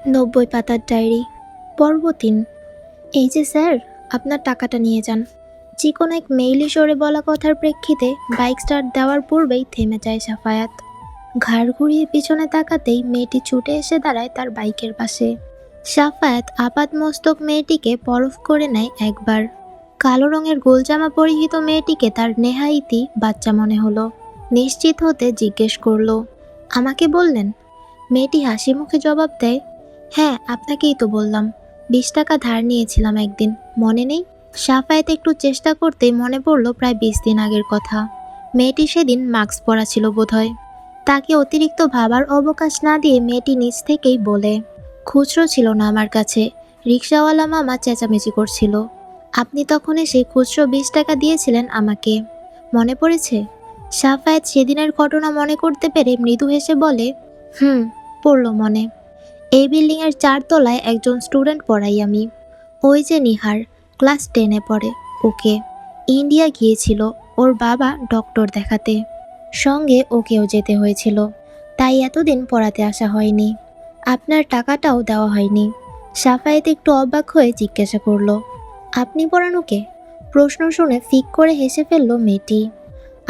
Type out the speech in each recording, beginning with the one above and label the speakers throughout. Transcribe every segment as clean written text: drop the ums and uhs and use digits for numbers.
Speaker 1: 90 পাতার ডায়েরি। পর্ব ৩। এই যে স্যার, আপনার টাকাটা নিয়ে যান। চিকন এক মেইলি সরে বলা কথার প্রেক্ষিতে বাইক স্টার্ট দেওয়ার পূর্বেই থেমে যায় সাফায়াত। ঘাড় ঘুরিয়ে পিছনে তাকাতেই মেয়েটি ছুটে এসে দাঁড়ায় তার বাইকের পাশে। সাফায়াত আপাদমস্তক মেয়েটিকে পরখ করে নেয় একবার। কালো রঙের গোলজামা পরিহিত মেয়েটিকে তার নেহাইতি বাচ্চা মনে হলো। নিশ্চিত হতে জিজ্ঞেস করলো, আমাকে বললেন? মেয়েটি হাসি মুখে জবাব দেয়, হ্যাঁ, আপনাকেই তো বললাম। 20 টাকা ধার নিয়েছিলাম একদিন, মনে নেই? সাফায়াত একটু চেষ্টা করতেই মনে পড়ল প্রায় 20 দিন আগের কথা। মেয়েটি সেদিন মাস্ক পরা ছিল বোধহয়। তাকে অতিরিক্ত ভাবার অবকাশ না দিয়ে মেয়েটি নিজ থেকেই বলে, খুচরো ছিল না আমার কাছে। রিকশাওয়ালা মামা চেঁচামেচি করছিল। আপনি তখন এসে খুচরো 20 টাকা দিয়েছিলেন আমাকে, মনে পড়েছে? সাফায়াত সেদিনের ঘটনা মনে করতে পেরে মৃদু হেসে বলে, পড়ল মনে। এই বিল্ডিংয়ের 4 তলায় একজন স্টুডেন্ট পড়াই আমি। ওই যে নিহার, ক্লাস 10-এ পড়ে। ওকে ইন্ডিয়া গিয়েছিল ওর বাবা ডক্টর দেখাতে। সঙ্গে ওকেও যেতে হয়েছিল, তাই এতদিন পড়াতে আসা হয়নি। আপনার টাকাটাও দেওয়া হয়নি। সাফায়েত একটু অবাক হয়ে জিজ্ঞাসা করলো, আপনি পড়ান ওকে? প্রশ্ন শুনে ফিক করে হেসে ফেলল মেয়েটি।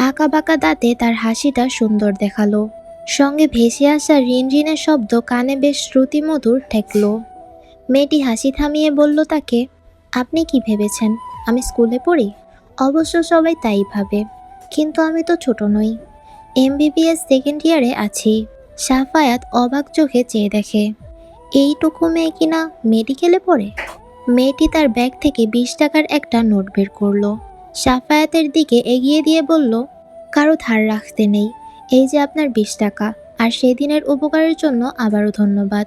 Speaker 1: আঁকাবাঁকা দাঁতে তার হাসিটা সুন্দর দেখালো। সঙ্গে ভেসে আসা রিনরিনের শব্দ কানে বেশ শ্রুতিমধুর ঠেকল। মেয়েটি হাসি থামিয়ে বলল তাকে, আপনি কি ভেবেছেন আমি স্কুলে পড়ি? অবশ্য সবাই তাই ভাবে, কিন্তু আমি তো ছোট নই। MBBS সেকেন্ড ইয়ারে আছি। সাফায়াত অবাক চোখে চেয়ে দেখে, এইটুকু মেয়ে কিনা মেডিকেলে পড়ে। মেয়েটি তার ব্যাগ থেকে 20 টাকার একটা নোট বের করলো। সাফায়াতের দিকে এগিয়ে দিয়ে বলল, কারো ধার রাখতে নেই, এই যে আপনার 20 টাকা, আর সেদিনের উপকারের জন্য আবারও ধন্যবাদ।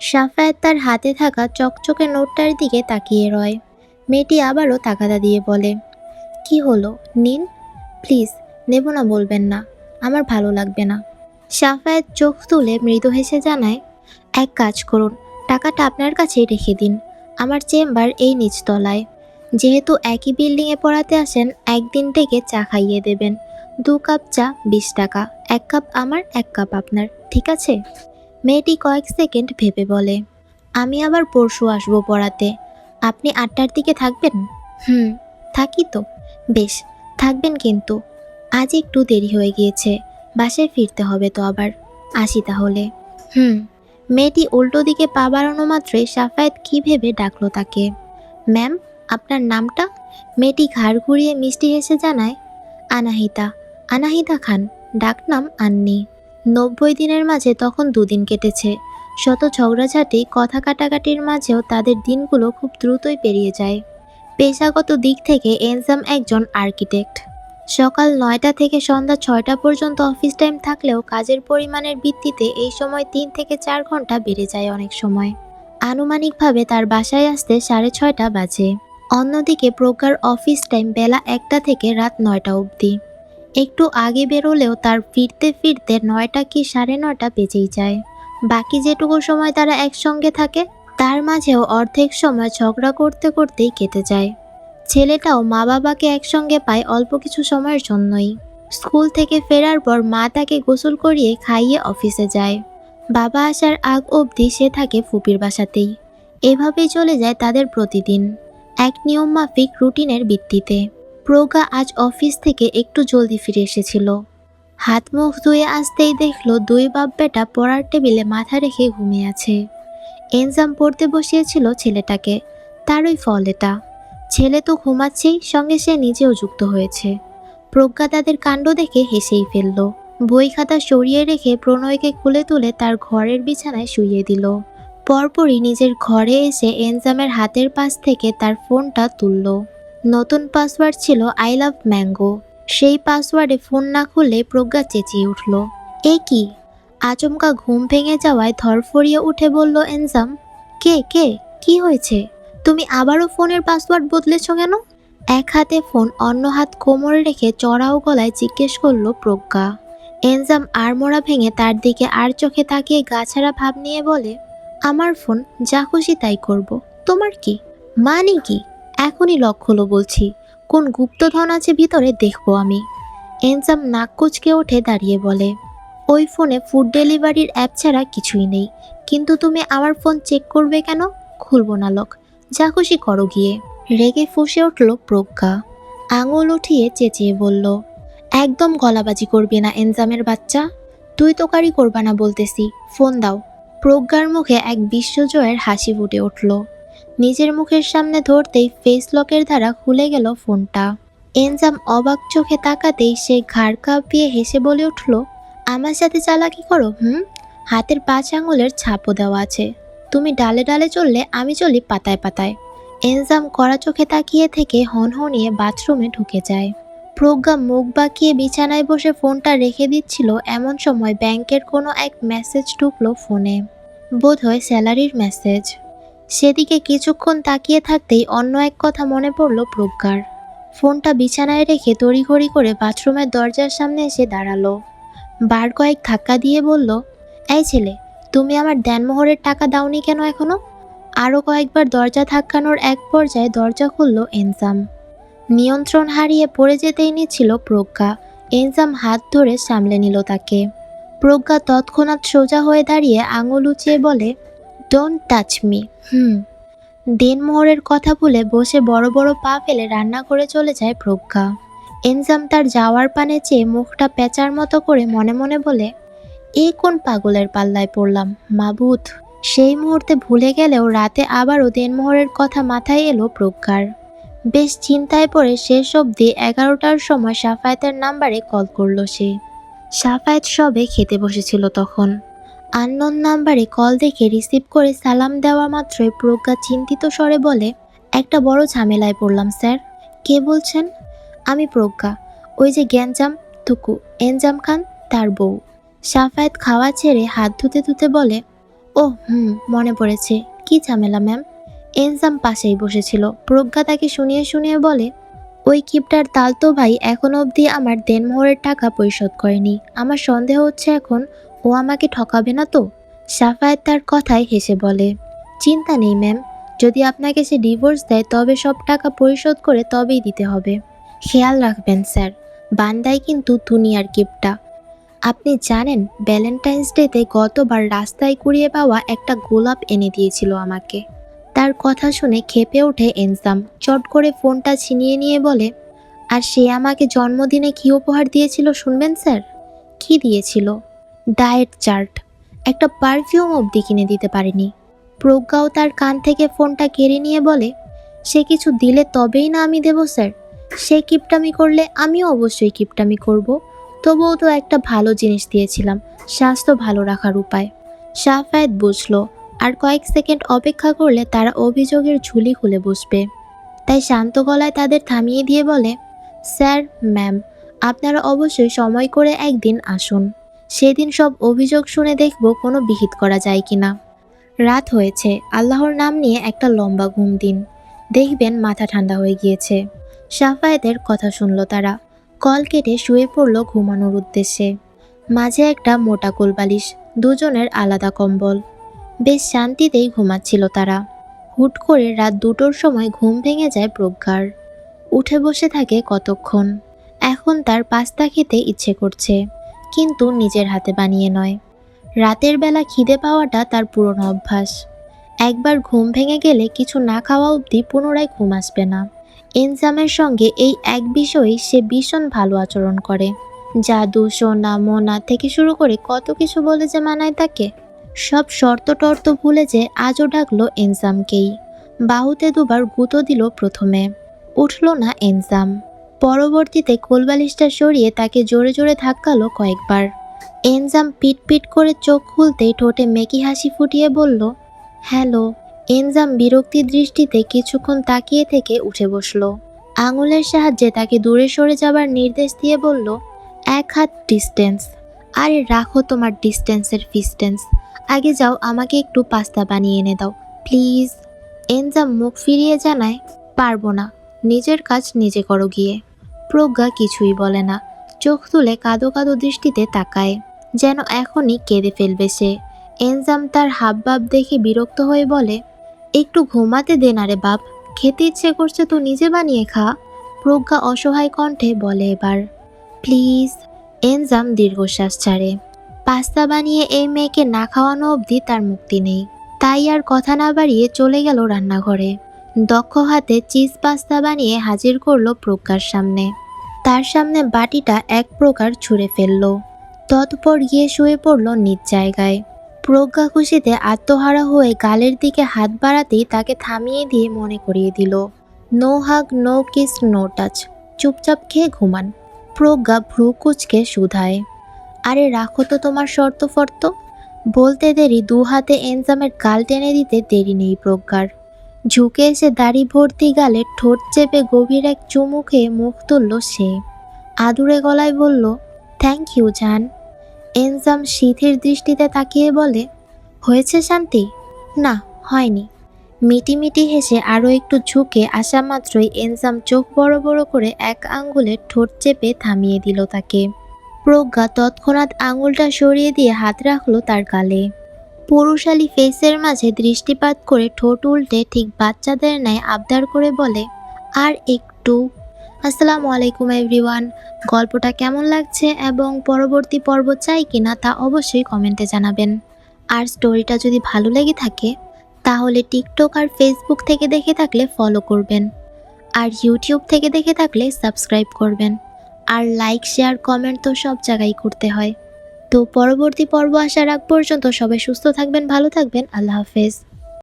Speaker 1: সাফায়াত তার হাতে থাকা চকচকে নোটটার দিকে তাকিয়ে রয়। মেয়েটি আবারও তাগাদা দিয়ে বলে, কি হলো, নিন। প্লিজ, নেব না বলবেন না, আমার ভালো লাগবে না। সাফায়াত চোখ তুলে মৃদু হেসে জানায়, এক কাজ করুন, টাকাটা আপনার কাছেই রেখে দিন। আমার চেম্বার এই নিচতলায়। যেহেতু একই বিল্ডিংয়ে পড়াতে আসেন, একদিন থেকে চা খাইয়ে দেবেন। 2 কাপ চা 20 টাকা, 1 কাপ আমার, 1 কাপ আপনার, ঠিক আছে? মেয়েটি কয়েক সেকেন্ড ভেবে বলে, আমি আবার পরশু আসবো পড়াতে। আপনি 8টার দিকে থাকবেন? থাকি তো। বেশ, থাকবেন কিন্তু। আজ একটু দেরি হয়ে গিয়েছে, বাসায় ফিরতে হবে তো আবার। আসি তাহলে। মেয়েটি উল্টো দিকে পা বাড়ানো মাত্রই সাফায়াত কি ভেবে ডাকলো তাকে, ম্যাম, আপনার নামটা? মেয়েটি ঘাড় ঘুরিয়ে মিষ্টি হেসে জানায়, আনাহিতা। আনাহিতা খান, ডাকনাম আন্নি। 90 দিনের মাঝে তখন 2 দিন কেটেছে। শত ঝগড়াঝাটি, কথা কাটাকাটির মাঝেও তাদের দিনগুলো খুব দ্রুতই পেরিয়ে যায়। পেশাগত দিক থেকে এনজাম একজন আর্কিটেক্ট। সকাল 9টা থেকে সন্ধ্যা 6টা পর্যন্ত অফিস টাইম থাকলেও কাজের পরিমাণের ভিত্তিতে এই সময় 3 থেকে 4 ঘন্টা বেড়ে যায় অনেক সময়। আনুমানিকভাবে তার বাসায় আসতে 6:30 বাজে। অন্যদিকে প্রজ্ঞার অফিস টাইম বেলা 1টা থেকে রাত 9টা অবধি। একটু আগে বেরোলেও তার ফিরতে ফিরতে 9টা কি 9:30 বেজেই যায়। বাকি যেটুকু সময় তারা একসঙ্গে থাকে, তার মাঝেও অর্ধেক সময় ঝগড়া করতে করতেই কেটে যায়। ছেলেটাও মা বাবাকে একসঙ্গে পায় অল্প কিছু সময়ের জন্যই। স্কুল থেকে ফেরার পর মা তাকে গোসল করিয়ে খাইয়ে অফিসে যায়। বাবা আসার আগ অবধি সে থাকে ফুপির বাসাতেই। এভাবেই চলে যায় তাদের প্রতিদিন, এক নিয়ম মাফিক রুটিনের ভিত্তিতে। প্রজ্ঞা আজ অফিস থেকে একটু জলদি ফিরে এসেছিল। হাত মুখ ধুয়ে আসতেই দেখলো 2 বাপ বেটা পড়ার টেবিলে মাথা রেখে ঘুমিয়ে আছে। এনজাম পড়তে বসিয়েছিল ছেলেটাকে, তারই ফল এটা। ছেলে তো ঘুমাচ্ছেই, সঙ্গে সে নিজেও যুক্ত হয়েছে। প্রজ্ঞা তাদের কাণ্ড দেখে হেসেই ফেলল। বই খাতা সরিয়ে রেখে প্রণয়কে খুলে তুলে তার ঘরের বিছানায় শুইয়ে দিল। পরপরই নিজের ঘরে এসে এনজামের হাতের পাশ থেকে তার ফোনটা তুলল। নতুন পাসওয়ার্ড ছিল আই লাভ ম্যাঙ্গো। সেই পাসওয়ার্ডে ফোন না খুললে প্রজ্ঞা চেঁচিয়ে উঠল, এ কি? আচমকা ঘুম ভেঙে যাওয়ায় ধরফরিয়ে উঠে বলল এনজাম, কে কে কি হয়েছে? তুমি আবারও ফোনের পাসওয়ার্ড বদলেছ কেন? এক হাতে ফোন, অন্য হাত কোমরে রেখে চড়াও গলায় জিজ্ঞেস করল প্রজ্ঞা। এনজাম আড়মোড়া ভেঙে তার দিকে আর চোখে তাকিয়ে গাছাড়া ভাব নিয়ে বলে, আমার ফোন, যা খুশি তাই করব, তোমার কি? মানে কি? এখনই লক হলো বলছি, কোন গুপ্তধন আছে ভিতরে দেখবো আমি। এনজাম নাক কুচকে উঠে দাঁড়িয়ে বলে, ওই ফোনে ফুড ডেলিভারির অ্যাপ ছাড়া কিছুই নেই। কিন্তু তুমি আমার ফোন চেক করবে কেন? খুলবো না লক। যা খুশি করো গিয়ে। রেগে ফুঁসে উঠল প্রজ্ঞা। আঙুল উঠিয়ে চেঁচিয়ে বলল, একদম গলাবাজি করবি না এনজামের বাচ্চা। তুই তোকারি করবা না বলতেছি, ফোন দাও। প্রজ্ঞার মুখে এক বিশ্বজয়ের হাসি ফুটে উঠল। নিজের মুখের সামনে ধরতেই ফেস লকের দ্বারা খুলে গেল ফোনটা। এনজাম অবাক চোখে তাকাতেই সে ঘাড় কাঁপিয়ে হেসে বলে উঠল, আমার সাথে চালাকি করো? হাতের 5 আঙুলের ছাপও দেওয়া আছে। তুমি ডালে ডালে চললে আমি চলি পাতায় পাতায়। এনজাম কড়া চোখে তাকিয়ে থেকে হনহনিয়ে বাথরুমে ঢুকে যায়। প্রজ্ঞা মুখ বাঁকিয়ে বিছানায় বসে ফোনটা রেখে দিচ্ছিল, এমন সময় ব্যাংকের কোনো এক মেসেজ ঢুকলো ফোনে। বোধহয় স্যালারির মেসেজ। সেদিকে কিছুক্ষণ তাকিয়ে থাকতেই অন্য এক কথা মনে পড়ল প্রজ্ঞার। ফোনটা বিছানায় রেখে তড়িঘড়ি করে বাথরুমের দরজার সামনে এসে দাঁড়ালো। বার কয়েক ধাক্কা দিয়ে বলল, এই ছেলে, তুমি আমার দেনমোহরের টাকা দাওনি কেন এখনো? আরও কয়েকবার দরজা ধাক্কানোর এক পর্যায়ে দরজা খুলল এনজাম। নিয়ন্ত্রণ হারিয়ে পড়ে যেতেই নিচ্ছিল প্রজ্ঞা। এনজাম হাত ধরে সামলে নিল তাকে। প্রজ্ঞা তৎক্ষণাৎ সোজা হয়ে দাঁড়িয়ে আঙুল উঁচিয়ে বলে, ডোন্ট টাচ মি। দেনমোহরের কথা ভুলে বসে বড় বড় পা ফেলে রান্না করে চলে যায় প্রজ্ঞা। এনজাম তার যাওয়ার পানে চেয়ে মুখটা পেঁচার মতো করে মনে মনে বলে, এই কোন পাগলের পাল্লায় পড়লাম মাবুদ। সেই মুহূর্তে ভুলে গেলেও রাতে আবারও দেনমোহরের কথা মাথায় এলো প্রজ্ঞার। বেশ চিন্তায় পড়ে শেষ অবধি 11টার সময় সাফায়েতের নাম্বারে কল করলো সে। সাফায়েত সবে খেতে বসেছিল তখন। আননোন নাম্বারে কল দেখে রিসিভ করে সালাম দেওয়া মাত্রই প্রজ্ঞা চিন্তিত স্বরে বলে, একটা বড় ঝামেলায় পড়লাম স্যার। কে বলছেন? আমি প্রজ্ঞা, ওই যে গ্যাঞ্জাম টুকু এনজাম খান তার বউ। সাফায়েত খাওয়া ছেড়ে হাত ধুতে ধুতে বলে, ও মনে পড়েছে। কি ঝামেলা ম্যাম? এনজাম পাশেই বসেছিল। প্রজ্ঞা তাকে শুনিয়ে শুনিয়ে বলে, ওই কিপটার তালতো ভাই এখনো অবধি আমার দেনমোহরের টাকা পরিশোধ করেনি। আমার সন্দেহ হচ্ছে এখন ও আমাকে ঠকাবে না তো? সাফায়েত তার কথায় হেসে বলে, চিন্তা নেই ম্যাম, যদি আপনাকে সে ডিভোর্স দেয় তবে সব টাকা পরিশোধ করে তবেই দিতে হবে। খেয়াল রাখবেন স্যার, বান্দাই কিন্তু দুনিয়ার কিপটা। আপনি জানেন ভ্যালেন্টাইন্স ডেতে গতবার রাস্তায় কুড়িয়ে পাওয়া একটা গোলাপ এনে দিয়েছিল আমাকে। তার কথা শুনে ক্ষেপে ওঠে এনজাম। চট করে ফোনটা ছিনিয়ে নিয়ে বলে, আর সে আমাকে জন্মদিনে কী উপহার দিয়েছিল শুনবেন স্যার? কি দিয়েছিল? Diet chart. একটা পারফিউম অবধি কিনে দিতে পারেনি। প্রজ্ঞাও তার কান থেকে ফোনটা কেড়ে নিয়ে বলে, সে কিছু দিলে তবেই না আমি দেব স্যার। সে কিপটামি করলে আমিও অবশ্যই কিপটামি করব। তবুও তো একটা ভালো জিনিস দিয়েছিলাম, স্বাস্থ্য ভালো রাখার উপায়। সাফায়েত বুঝলো আর কয়েক সেকেন্ড অপেক্ষা করলে তারা অভিযোগের ঝুলি খুলে বসবে। তাই শান্ত গলায় তাদের থামিয়ে দিয়ে বলে, স্যার ম্যাম, আপনারা অবশ্যই সময় করে একদিন আসুন। সেদিন সব অভিযোগ শুনে দেখব কোনো বিহিত করা যায় কিনা। রাত হয়েছে, আল্লাহর নাম নিয়ে একটা লম্বা ঘুম দিন, দেখবেন মাথা ঠান্ডা হয়ে গিয়েছে। সাফায়েতের কথা শুনল তারা। কল কেটে শুয়ে পড়ল ঘুমানোর উদ্দেশ্যে। মাঝে একটা মোটা কোলবালিশ, দুজনের আলাদা কম্বল। বেশ শান্তিতেই ঘুমাচ্ছিল তারা। হুট করে রাত 2টোর সময় ঘুম ভেঙে যায় প্রজ্ঞার। উঠে বসে থাকে কতক্ষণ। এখন তার পাস্তা খেতে ইচ্ছে করছে, কিন্তু নিজের হাতে বানিয়ে নয়। রাতের বেলা খিদে পাওয়াটা তার পুরনো অভ্যাস। একবার ঘুম ভেঙে গেলে কিছু না খাওয়া অবধি পুনরায় ঘুম আসবে না। এনজামের সঙ্গে এই এক বিষয়েই সে ভীষণ ভালো আচরণ করে। জাদু, সোনা, মোনা থেকে শুরু করে কত কিছু বলে যে মানায় তাকে। সব শর্ত টর্ত ভুলে যে আজও ডাকলো এনজামকেই। বাহুতে দুবার গুঁতো দিল প্রথমে, উঠল না এনজাম। পরবর্তীতে কোলবালিশটা সরিয়ে তাকে জোরে জোরে ধাক্কালো কয়েকবার। এনজাম পিট পিট করে চোখ খুলতেই ঠোঁটে মেকি হাসি ফুটিয়ে বলল, হ্যালো। এনজাম বিরক্তি দৃষ্টিতে কিছুক্ষণ তাকিয়ে থেকে উঠে বসলো। আঙুলের সাহায্যে তাকে দূরে সরে যাবার নির্দেশ দিয়ে বলল, 1 হাত ডিস্টেন্স। আরে রাখো তোমার ডিস্টেন্সের ফিস্টেন্স, আগে যাও আমাকে একটু পাস্তা বানিয়ে এনে দাও প্লিজ। এনজাম মুখ ফিরিয়ে জানায়, পারবো না, নিজের কাজ নিজে করো গিয়ে। প্রজ্ঞা কিছুই বলে না, চোখ তুলে কাঁদো কাঁদো দৃষ্টিতে তাকায়, যেন এখনই কেঁদে ফেলবে সে। এনজাম তার হাবভাব দেখে বিরক্ত হয়ে বলে, একটু ঘুমাতে দে না রে বাপ, খেতে ইচ্ছে করছে তো নিজে বানিয়ে খা। প্রজ্ঞা অসহায় কণ্ঠে বলে এবার, প্লিজ। এনজাম দীর্ঘশ্বাস ছাড়ে। পাস্তা বানিয়ে এই মেয়েকে না খাওয়ানো অবধি তার মুক্তি নেই। তাই আর কথা না বাড়িয়ে চলে গেল রান্নাঘরে। দক্ষ হাতে চিজ পাস্তা বানিয়ে হাজির করলো প্রজ্ঞার সামনে। তার সামনে বাটিটা এক প্রকার ছুঁড়ে ফেলল। তৎপর গিয়ে শুয়ে পড়ল নিজ জায়গায়। প্রজ্ঞা খুশিতে আত্মহারা হয়ে গালের দিকে হাত বাড়াতেই তাকে থামিয়ে দিয়ে মনে করিয়ে দিল, নো হাগ, নো কিস, নো টাচ, চুপচাপ খেয়ে ঘুমান। প্রজ্ঞা ভ্রু কুঁচকে শুধায়, আরে রাখো তো তোমার শর্ত ফর্ত। বলতে দেরি দু হাতে এনজামের গাল টেনে দিতে দেরি নেই প্রজ্ঞার। ঝুঁকে এসে দাড়ি ভর্তি গালে ঠোঁট চেপে গভীর এক চুমু খেয়ে মুখ তুলল সে। আদুরে গলায় বলল, থ্যাংক ইউ জান। এনজাম শিথির দৃষ্টিতে তাকিয়ে বলে, হয়েছে শান্তি? না, হয়নি। মিটিমিটি হেসে আরও একটু ঝুঁকে আসা মাত্রই এনজাম চোখ বড় বড় করে এক আঙ্গুলে ঠোঁট চেপে থামিয়ে দিল তাকে। প্রজ্ঞা তৎক্ষণাৎ আঙুলটা সরিয়ে দিয়ে হাত রাখলো তার গালে। পুরুষালী ফেসের মাঝে দৃষ্টিপাত করে ঠোঁট উল্টে ঠিক বাচ্চাদের ন্যায় আবদার করে বলে, আর একটু। আসসালামু আলাইকুম এভরিওয়ান। গল্পটা কেমন লাগছে এবং পরবর্তী পর্ব চাই কিনা তা অবশ্যই কমেন্টে জানাবেন। আর স্টোরিটা যদি ভালো লেগে থাকে তাহলে টিকটক আর ফেসবুক থেকে দেখে থাকলে ফলো করবেন, আর ইউটিউব থেকে দেখে থাকলে সাবস্ক্রাইব করবেন। আর লাইক, শেয়ার, কমেন্ট তো সব জায়গায় করতে হয়। তো পরবর্তী পর্ব আসার আগ পর্যন্ত সবাই সুস্থ থাকবেন, ভালো থাকবেন। আল্লাহ হাফেজ।